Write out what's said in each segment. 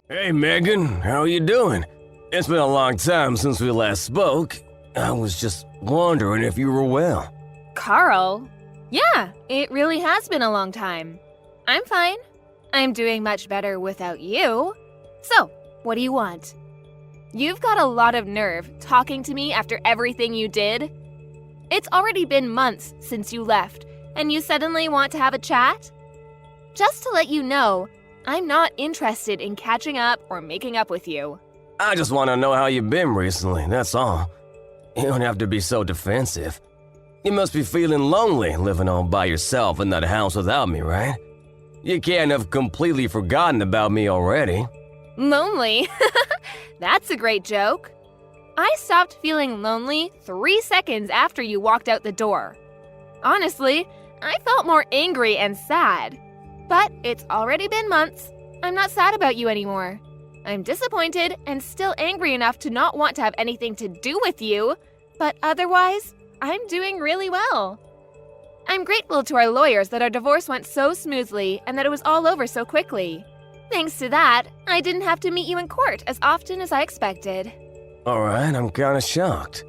Hey Megan, how you doing? It's been a long time since we last spoke. I was just wondering if you were well. Carl? Yeah, it really has been a long time. I'm fine. I'm doing much better without you. So, what do you want? You've got a lot of nerve talking to me after everything you did. It's already been months since you left, and you suddenly want to have a chat? Just to let you know, I'm not interested in catching up or making up with you. I just want to know how you've been recently, that's all. You don't have to be so defensive. You must be feeling lonely living all by yourself in that house without me, right? You can't have completely forgotten about me already. Lonely? That's a great joke. I stopped feeling lonely 3 seconds after you walked out the door. Honestly, I felt more angry and sad. But it's already been months. I'm not sad about you anymore. I'm disappointed and still angry enough to not want to have anything to do with you, but otherwise, I'm doing really well. I'm grateful to our lawyers that our divorce went so smoothly and that it was all over so quickly. Thanks to that, I didn't have to meet you in court as often as I expected. Alright, I'm kinda shocked.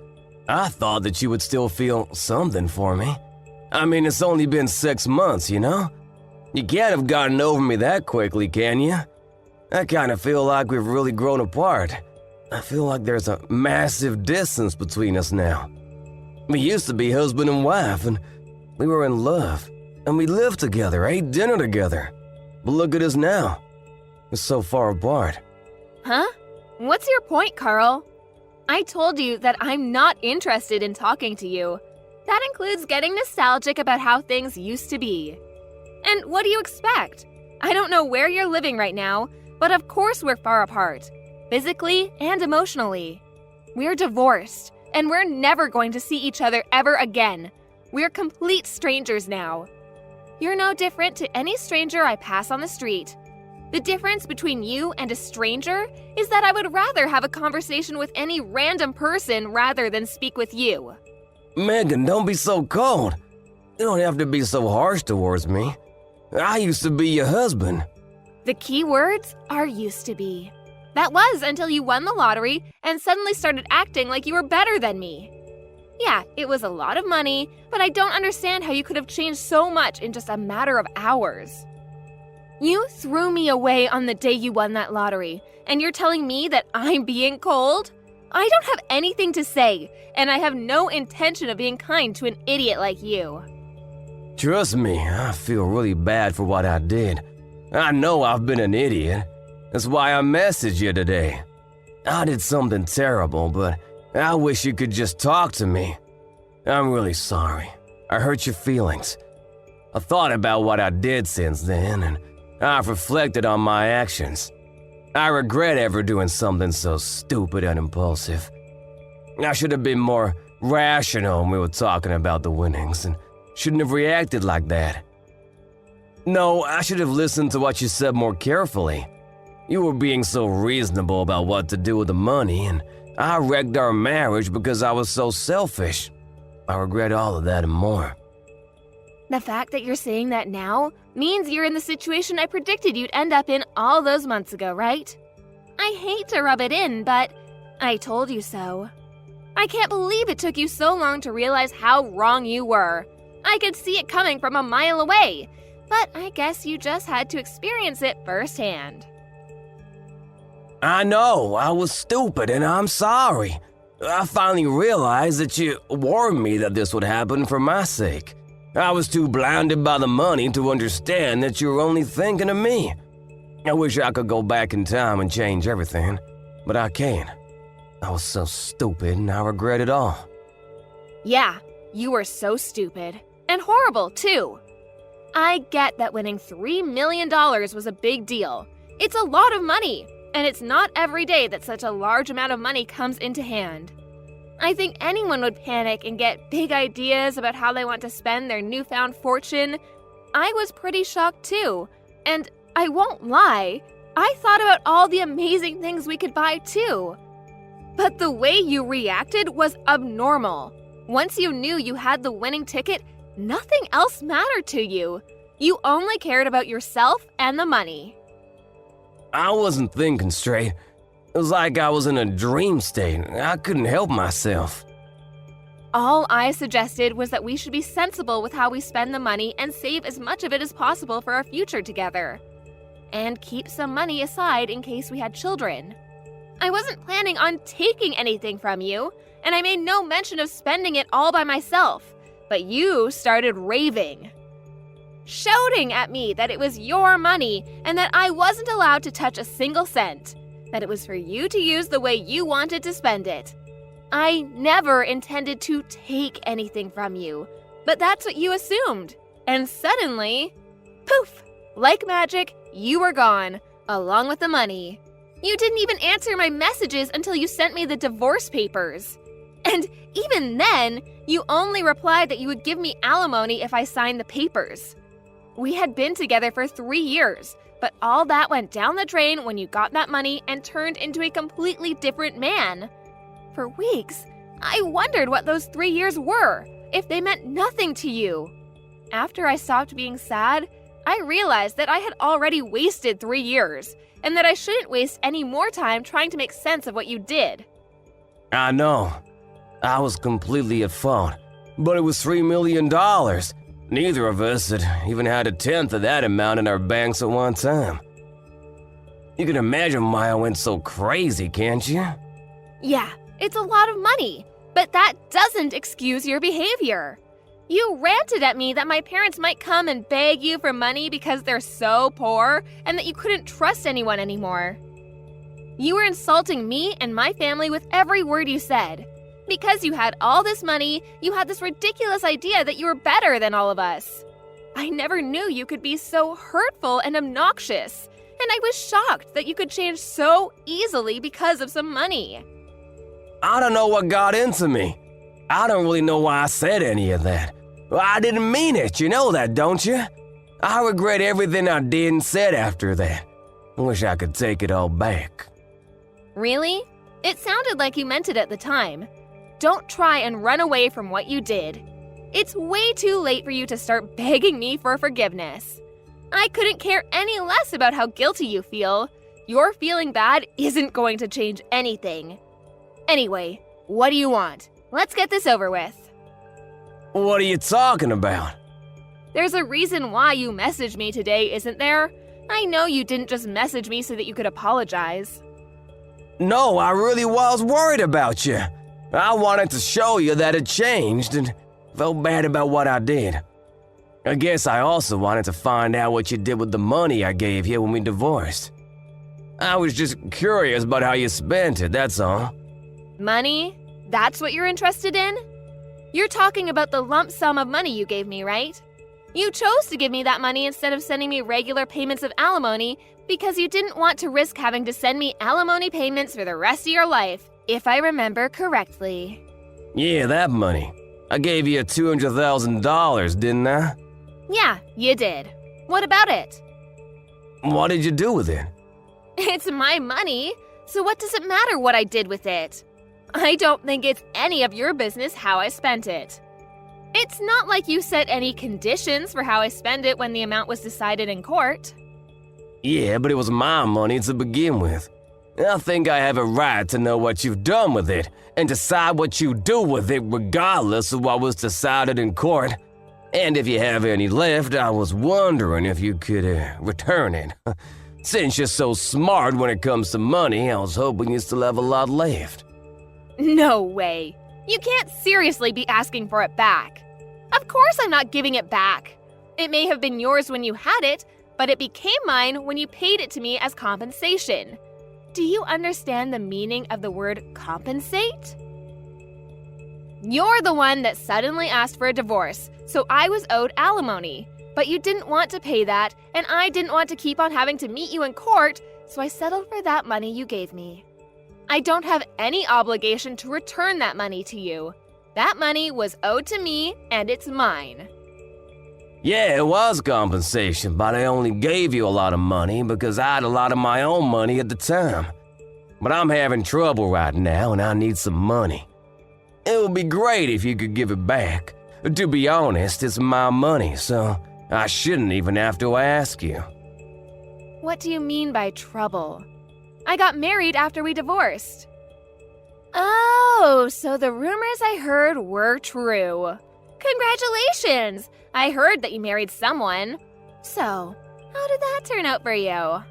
I thought that you would still feel something for me. I mean, it's only been 6 months, you know? You can't have gotten over me that quickly, can you? I kinda feel like we've really grown apart. I feel like there's a massive distance between us now. We used to be husband and wife, and we were in love. And we lived together, ate dinner together. But look at us now. We're so far apart. Huh? What's your point, Carl? I told you that I'm not interested in talking to you. That includes getting nostalgic about how things used to be. And what do you expect? I don't know where you're living right now, but of course we're far apart, physically and emotionally. We're divorced, and we're never going to see each other ever again. We're complete strangers now. You're no different to any stranger I pass on the street. The difference between you and a stranger is that I would rather have a conversation with any random person rather than speak with you. Megan, don't be so cold. You don't have to be so harsh towards me. I used to be your husband. The key words are used to be. That was until you won the lottery and suddenly started acting like you were better than me. Yeah, it was a lot of money, but I don't understand how you could have changed so much in just a matter of hours. You threw me away on the day you won that lottery, and you're telling me that I'm being cold? I don't have anything to say, and I have no intention of being kind to an idiot like you. Trust me, I feel really bad for what I did. I know I've been an idiot. That's why I messaged you today. I did something terrible, but I wish you could just talk to me. I'm really sorry. I hurt your feelings. I thought about what I did since then, and I've reflected on my actions. I regret ever doing something so stupid and impulsive. I should have been more rational when we were talking about the winnings, and shouldn't have reacted like that. No, I should have listened to what you said more carefully. You were being so reasonable about what to do with the money, and I wrecked our marriage because I was so selfish. I regret all of that and more. The fact that you're saying that now means you're in the situation I predicted you'd end up in all those months ago, right? I hate to rub it in, but I told you so. I can't believe it took you so long to realize how wrong you were. I could see it coming from a mile away, but I guess you just had to experience it firsthand. I know, I was stupid and I'm sorry. I finally realized that you warned me that this would happen for my sake. I was too blinded by the money to understand that you were only thinking of me. I wish I could go back in time and change everything, but I can't. I was so stupid and I regret it all. Yeah, you were so stupid. And horrible, too. I get that winning $3 million was a big deal. It's a lot of money, and it's not every day that such a large amount of money comes into hand. I think anyone would panic and get big ideas about how they want to spend their newfound fortune. I was pretty shocked too, and I won't lie, I thought about all the amazing things we could buy too. But the way you reacted was abnormal. Once you knew you had the winning ticket, nothing else mattered to you. You only cared about yourself and the money. I wasn't thinking straight. It was like I was in a dream state. I couldn't help myself. All I suggested was that we should be sensible with how we spend the money and save as much of it as possible for our future together. And keep some money aside in case we had children. I wasn't planning on taking anything from you, and I made no mention of spending it all by myself. But you started raving, shouting at me that it was your money and that I wasn't allowed to touch a single cent, that it was for you to use the way you wanted to spend it. I never intended to take anything from you, but that's what you assumed. And suddenly, poof, like magic, you were gone, along with the money. You didn't even answer my messages until you sent me the divorce papers. And even then, you only replied that you would give me alimony if I signed the papers. We had been together for 3 years, but all that went down the drain when you got that money and turned into a completely different man. For weeks, I wondered what those 3 years were, if they meant nothing to you. After I stopped being sad, I realized that I had already wasted 3 years, and that I shouldn't waste any more time trying to make sense of what you did. I know. I was completely at fault. But it was $3 million. Neither of us had even had a tenth of that amount in our banks at one time. You can imagine why I went so crazy, can't you? Yeah, it's a lot of money, but that doesn't excuse your behavior. You ranted at me that my parents might come and beg you for money because they're so poor and that you couldn't trust anyone anymore. You were insulting me and my family with every word you said. Because you had all this money, you had this ridiculous idea that you were better than all of us. I never knew you could be so hurtful and obnoxious, and I was shocked that you could change so easily because of some money. I don't know what got into me. I don't really know why I said any of that. I didn't mean it, you know that, don't you? I regret everything I did and said after that. I wish I could take it all back. Really? It sounded like you meant it at the time. Don't try and run away from what you did. It's way too late for you to start begging me for forgiveness. I couldn't care any less about how guilty you feel. Your feeling bad isn't going to change anything. Anyway, what do you want? Let's get this over with. What are you talking about? There's a reason why you messaged me today, isn't there? I know you didn't just message me so that you could apologize. No, I really was worried about you. I wanted to show you that it changed and felt bad about what I did. I guess I also wanted to find out what you did with the money I gave you when we divorced. I was just curious about how you spent it, that's all. Money? That's what you're interested in? You're talking about the lump sum of money you gave me, right? You chose to give me that money instead of sending me regular payments of alimony because you didn't want to risk having to send me alimony payments for the rest of your life, if I remember correctly. Yeah, that money. I gave you $200,000, didn't I? Yeah, you did. What about it? What did you do with it? It's my money, so what does it matter what I did with it? I don't think it's any of your business how I spent it. It's not like you set any conditions for how I spend it when the amount was decided in court. Yeah, but it was my money to begin with. I think I have a right to know what you've done with it and decide what you do with it regardless of what was decided in court. And if you have any left, I was wondering if you could return it. Since you're so smart when it comes to money, I was hoping you still have a lot left. No way. You can't seriously be asking for it back. Of course I'm not giving it back. It may have been yours when you had it, but it became mine when you paid it to me as compensation. Do you understand the meaning of the word compensate? You're the one that suddenly asked for a divorce, so I was owed alimony. But you didn't want to pay that, and I didn't want to keep on having to meet you in court, so I settled for that money you gave me. I don't have any obligation to return that money to you. That money was owed to me, and it's mine. Yeah, it was compensation, but I only gave you a lot of money because I had a lot of my own money at the time. But I'm having trouble right now, and I need some money. It would be great if you could give it back. To be honest, it's my money, so I shouldn't even have to ask you. What do you mean by trouble? I got married after we divorced. Oh, so the rumors I heard were true. Congratulations! I heard that you married someone. So, how did that turn out for you?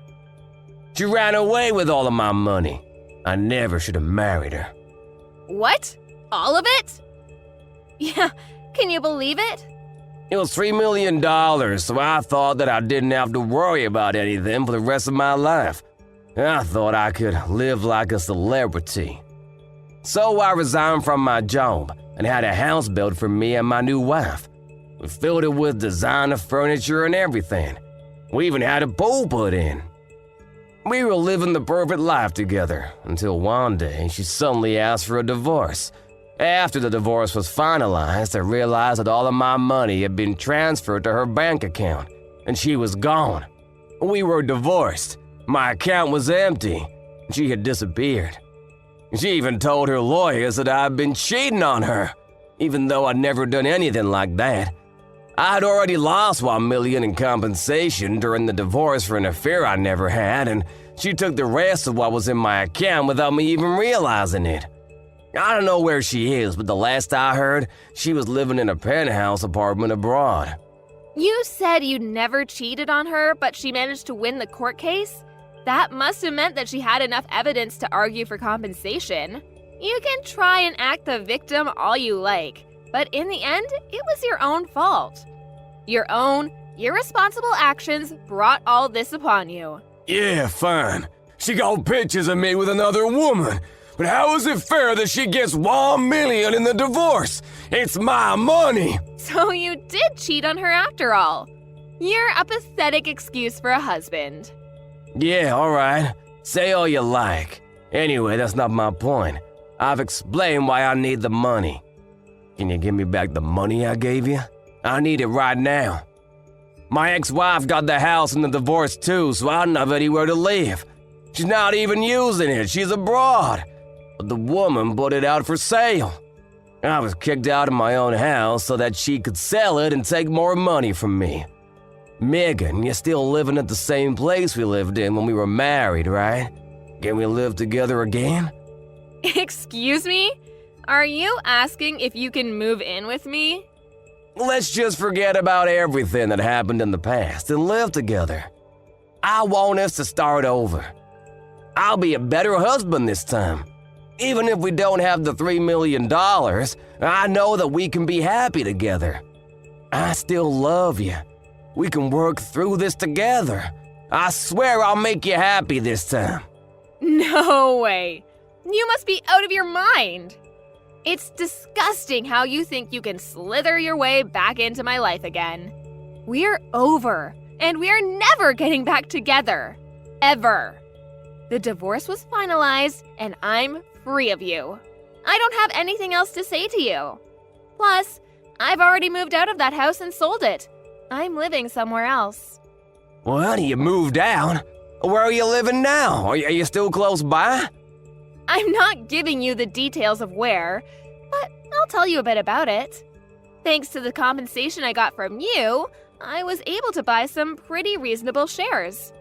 She ran away with all of my money. I never should have married her. What? All of it? Yeah, can you believe it? It was $3 million, so I thought that I didn't have to worry about anything for the rest of my life. I thought I could live like a celebrity. So I resigned from my job and had a house built for me and my new wife. We filled it with designer furniture and everything. We even had a pool put in. We were living the perfect life together until one day she suddenly asked for a divorce. After the divorce was finalized, I realized that all of my money had been transferred to her bank account, and she was gone. We were divorced. My account was empty. She had disappeared. She even told her lawyers that I'd been cheating on her, even though I'd never done anything like that. I'd already lost $1 million in compensation during the divorce for an affair I never had, and she took the rest of what was in my account without me even realizing it. I don't know where she is, but the last I heard, she was living in a penthouse apartment abroad. You said you'd never cheated on her, but she managed to win the court case? That must have meant that she had enough evidence to argue for compensation. You can try and act the victim all you like, but in the end, it was your own fault. Your own irresponsible actions brought all this upon you. Yeah, fine. She got pictures of me with another woman. But how is it fair that she gets $1 million in the divorce? It's my money! So you did cheat on her after all. You're a pathetic excuse for a husband. Yeah, alright. Say all you like. Anyway, that's not my point. I've explained why I need the money. Can you give me back the money I gave you? I need it right now. My ex-wife got the house in the divorce too, so I don't have anywhere to live. She's not even using it, she's abroad. But the woman put it out for sale. I was kicked out of my own house so that she could sell it and take more money from me. Megan, you're still living at the same place we lived in when we were married, right? Can we live together again? Excuse me? Are you asking if you can move in with me? Let's just forget about everything that happened in the past and live together. I want us to start over. I'll be a better husband this time. Even if we don't have the $3 million, I know that we can be happy together. I still love you. We can work through this together. I swear I'll make you happy this time. No way. You must be out of your mind. It's disgusting how you think you can slither your way back into my life again. We're over, and we are never getting back together. Ever. The divorce was finalized, and I'm free of you. I don't have anything else to say to you. Plus, I've already moved out of that house and sold it. I'm living somewhere else. Well, you moved out. Where are you living now? Are you still close by? I'm not giving you the details of where, but I'll tell you a bit about it. Thanks to the compensation I got from you, I was able to buy some pretty reasonable shares.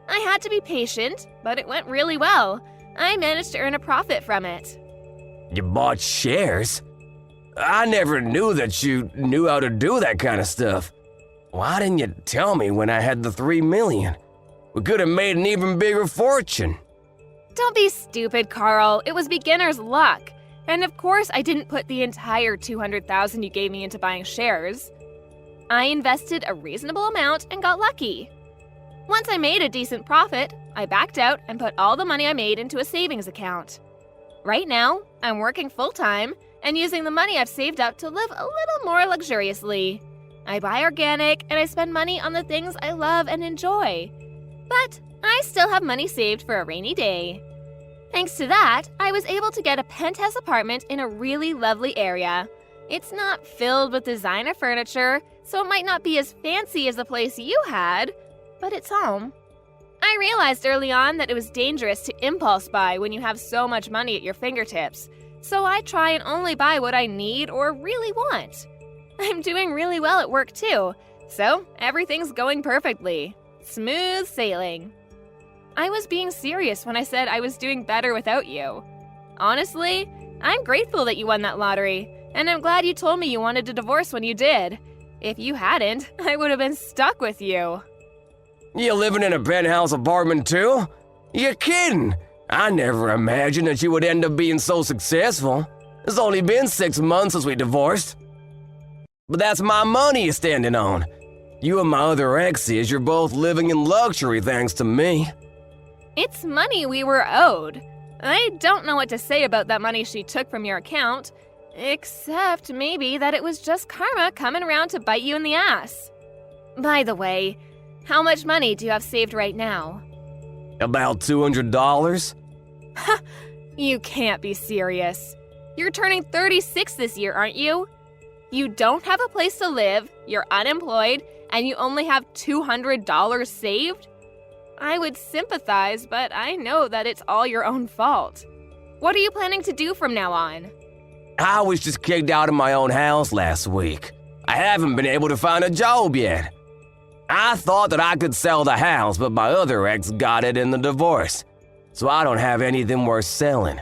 I had to be patient, but it went really well. I managed to earn a profit from it. You bought shares? I never knew that you knew how to do that kind of stuff. Why didn't you tell me when I had the $3 million? We could have made an even bigger fortune. Don't be stupid, Carl. It was beginner's luck. And of course, I didn't put the entire $200,000 you gave me into buying shares. I invested a reasonable amount and got lucky. Once I made a decent profit, I backed out and put all the money I made into a savings account. Right now, I'm working full-time and using the money I've saved up to live a little more luxuriously. I buy organic and I spend money on the things I love and enjoy. But I still have money saved for a rainy day. Thanks to that, I was able to get a penthouse apartment in a really lovely area. It's not filled with designer furniture, so it might not be as fancy as the place you had, but it's home. I realized early on that it was dangerous to impulse buy when you have so much money at your fingertips, so I try and only buy what I need or really want. I'm doing really well at work too, so everything's going perfectly. Smooth sailing. I was being serious when I said I was doing better without you. Honestly, I'm grateful that you won that lottery, and I'm glad you told me you wanted a divorce when you did. If you hadn't, I would have been stuck with you. You living in a penthouse apartment too? You're kidding. I never imagined that you would end up being so successful. It's only been 6 months since we divorced. But that's my money you're standing on. You and my other exes, you're both living in luxury thanks to me. It's money we were owed. I don't know what to say about that money she took from your account, except maybe that it was just karma coming around to bite you in the ass. By the way, how much money do you have saved right now? About $200? You can't be serious. You're turning 36 this year, aren't you? You don't have a place to live, you're unemployed, and you only have $200 saved? I would sympathize, but I know that it's all your own fault. What are you planning to do from now on? I was just kicked out of my own house last week. I haven't been able to find a job yet. I thought that I could sell the house, but my other ex got it in the divorce, so I don't have anything worth selling.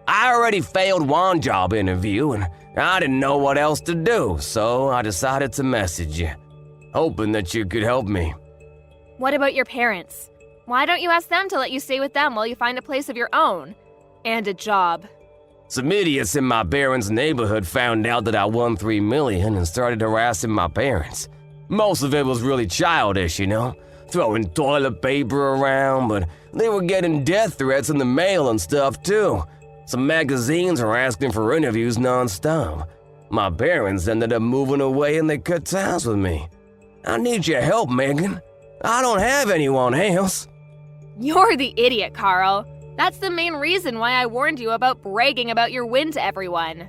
I already failed one job interview, and I didn't know what else to do, so I decided to message you, hoping that you could help me. What about your parents? Why don't you ask them to let you stay with them while you find a place of your own? And a job. Some idiots in my parents' neighborhood found out that I won $3 million and started harassing my parents. Most of it was really childish, you know, throwing toilet paper around, but they were getting death threats in the mail and stuff too. Some magazines were asking for interviews non-stop. My parents ended up moving away and they cut ties with me. I need your help, Megan. I don't have anyone else. You're the idiot, Carl. That's the main reason why I warned you about bragging about your win to everyone.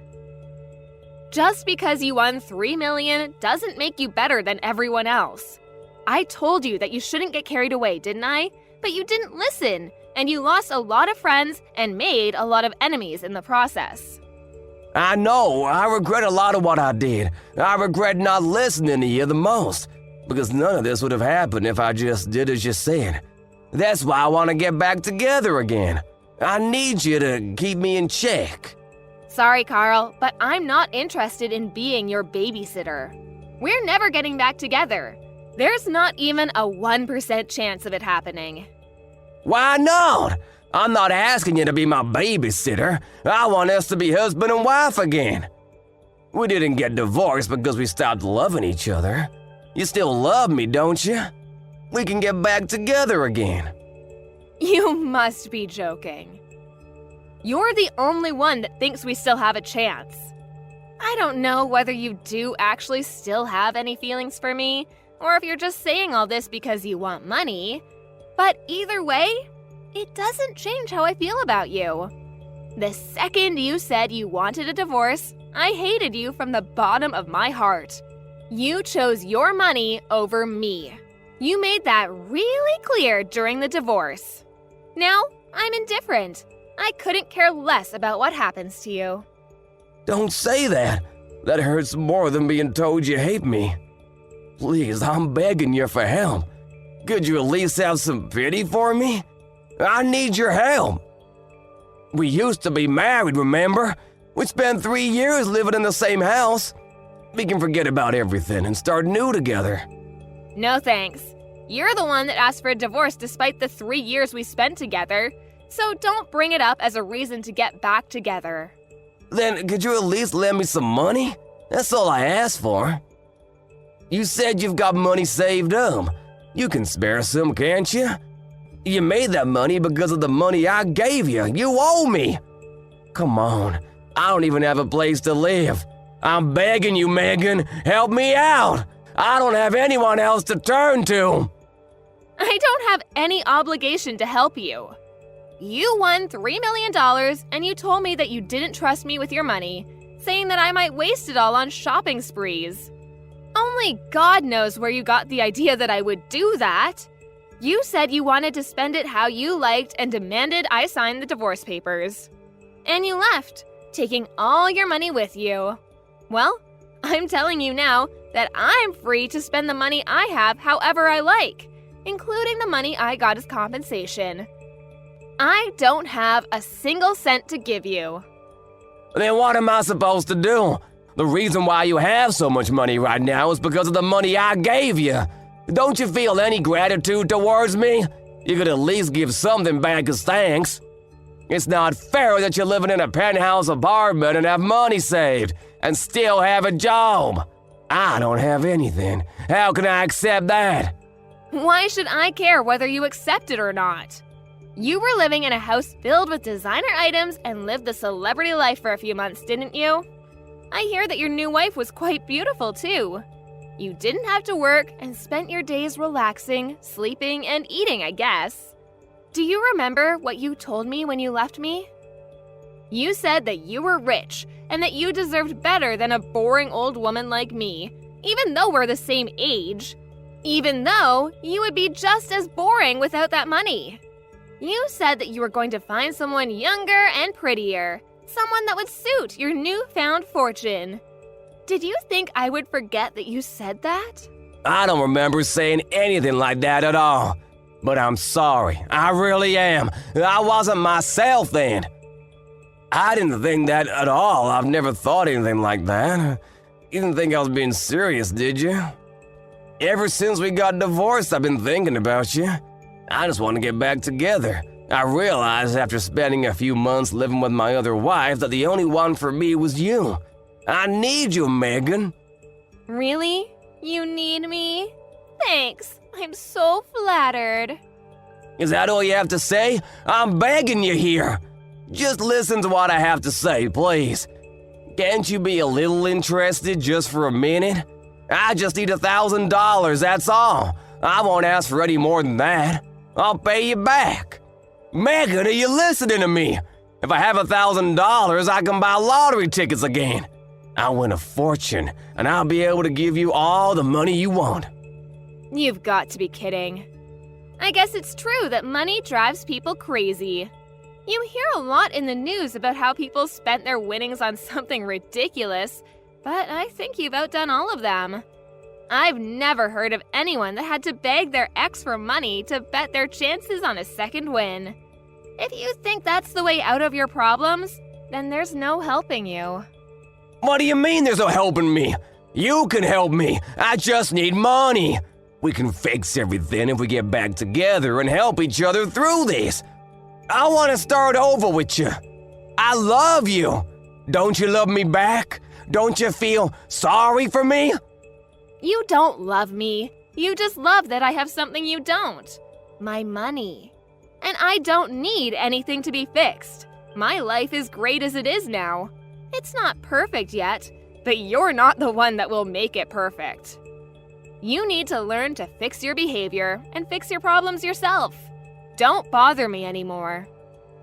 Just because you won $3 million doesn't make you better than everyone else. I told you that you shouldn't get carried away, didn't I? But you didn't listen, and you lost a lot of friends and made a lot of enemies in the process. I know, I regret a lot of what I did. I regret not listening to you the most, because none of this would have happened if I just did as you said. That's why I want to get back together again. I need you to keep me in check. Sorry, Carl, but I'm not interested in being your babysitter. We're never getting back together. There's not even a 1% chance of it happening. Why not? I'm not asking you to be my babysitter. I want us to be husband and wife again. We didn't get divorced because we stopped loving each other. You still love me, don't you? We can get back together again. You must be joking. You're the only one that thinks we still have a chance. I don't know whether you do actually still have any feelings for me, or if you're just saying all this because you want money. But either way, it doesn't change how I feel about you. The second you said you wanted a divorce, I hated you from the bottom of my heart. You chose your money over me. You made that really clear during the divorce. Now, I'm indifferent. I couldn't care less about what happens to you. Don't say that. That hurts more than being told you hate me. Please, I'm begging you for help. Could you at least have some pity for me? I need your help. We used to be married, remember? We spent 3 years living in the same house. We can forget about everything and start new together. No thanks. You're the one that asked for a divorce despite the 3 years we spent together. So don't bring it up as a reason to get back together. Then could you at least lend me some money? That's all I asked for. You said you've got money saved up. You can spare some, can't you? You made that money because of the money I gave you. You owe me. Come on. I don't even have a place to live. I'm begging you, Megan. Help me out. I don't have anyone else to turn to. I don't have any obligation to help you. You won $3 million and you told me that you didn't trust me with your money, saying that I might waste it all on shopping sprees. Only God knows where you got the idea that I would do that. You said you wanted to spend it how you liked and demanded I sign the divorce papers. And you left, taking all your money with you. Well, I'm telling you now that I'm free to spend the money I have however I like. including the money I got as compensation. I don't have a single cent to give you. Then what am I supposed to do? The reason why you have so much money right now is because of the money I gave you. Don't you feel any gratitude towards me? You could at least give something back as thanks. It's not fair that you're living in a penthouse apartment and have money saved and still have a job. I don't have anything. How can I accept that? Why should I care whether you accept it or not? You were living in a house filled with designer items and lived the celebrity life for a few months, didn't you? I hear that your new wife was quite beautiful, too. You didn't have to work and spent your days relaxing, sleeping, and eating, I guess. Do you remember what you told me when you left me? You said that you were rich and that you deserved better than a boring old woman like me, even though we're the same age. Even though you would be just as boring without that money. You said that you were going to find someone younger and prettier, someone that would suit your newfound fortune. Did you think I would forget that you said that? I don't remember saying anything like that at all. But I'm sorry, I really am. I wasn't myself then. I didn't think that at all. I've never thought anything like that. You didn't think I was being serious, did you? Ever since we got divorced, I've been thinking about you. I just want to get back together. I realized after spending a few months living with my other wife that the only one for me was you. I need you, Megan. Really? You need me? Thanks. I'm so flattered. Is that all you have to say? I'm begging you here. Just listen to what I have to say, please. Can't you be a little interested just for a minute? I just need $1,000, that's all. I won't ask for any more than that. I'll pay you back. Megan, are you listening to me? If I have $1,000, I can buy lottery tickets again. I'll win a fortune, and I'll be able to give you all the money you want. You've got to be kidding. I guess it's true that money drives people crazy. You hear a lot in the news about how people spent their winnings on something ridiculous, but I think you've outdone all of them. I've never heard of anyone that had to beg their ex for money to bet their chances on a second win. If you think that's the way out of your problems, then there's no helping you. What do you mean there's no helping me? You can help me. I just need money. We can fix everything if we get back together and help each other through this. I want to start over with you. I love you. Don't you love me back? Don't you feel sorry for me? You don't love me. You just love that I have something you don't. My money. And I don't need anything to be fixed. My life is great as it is now. It's not perfect yet, but you're not the one that will make it perfect. You need to learn to fix your behavior and fix your problems yourself. Don't bother me anymore.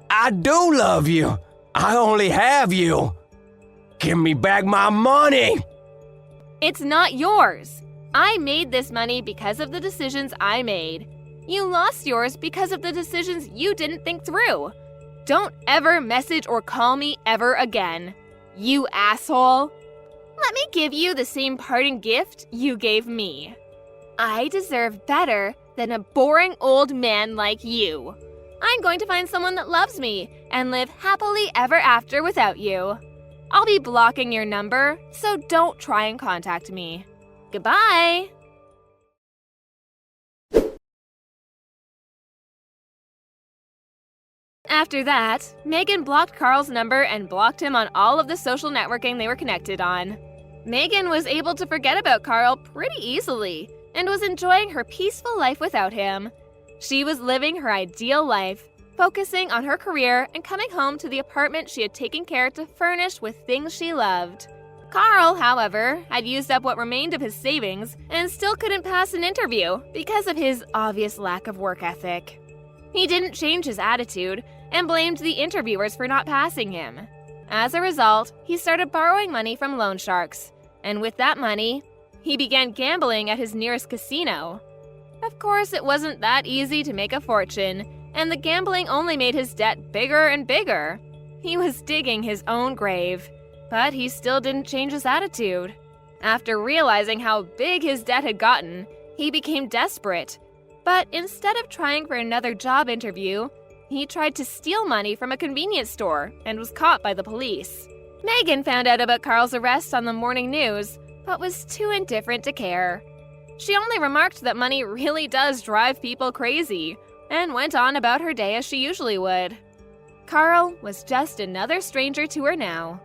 I do love you. I only have you. Give me back my money. It's not yours. I made this money because of the decisions I made. You lost yours because of the decisions you didn't think through. Don't ever message or call me ever again. You asshole. Let me give you the same parting gift you gave me. I deserve better than a boring old man like you. I'm going to find someone that loves me and live happily ever after without you. I'll be blocking your number, so don't try and contact me. Goodbye! After that, Megan blocked Carl's number and blocked him on all of the social networking they were connected on. Megan was able to forget about Carl pretty easily and was enjoying her peaceful life without him. She was living her ideal life, focusing on her career and coming home to the apartment she had taken care to furnish with things she loved. Carl, however, had used up what remained of his savings and still couldn't pass an interview because of his obvious lack of work ethic. He didn't change his attitude and blamed the interviewers for not passing him. As a result, he started borrowing money from loan sharks, and with that money, he began gambling at his nearest casino. Of course, it wasn't that easy to make a fortune, and the gambling only made his debt bigger and bigger. He was digging his own grave, but he still didn't change his attitude. After realizing how big his debt had gotten, he became desperate. But instead of trying for another job interview, he tried to steal money from a convenience store and was caught by the police. Megan found out about Carl's arrest on the morning news, but was too indifferent to care. She only remarked that money really does drive people crazy, and went on about her day as she usually would. Carl was just another stranger to her now.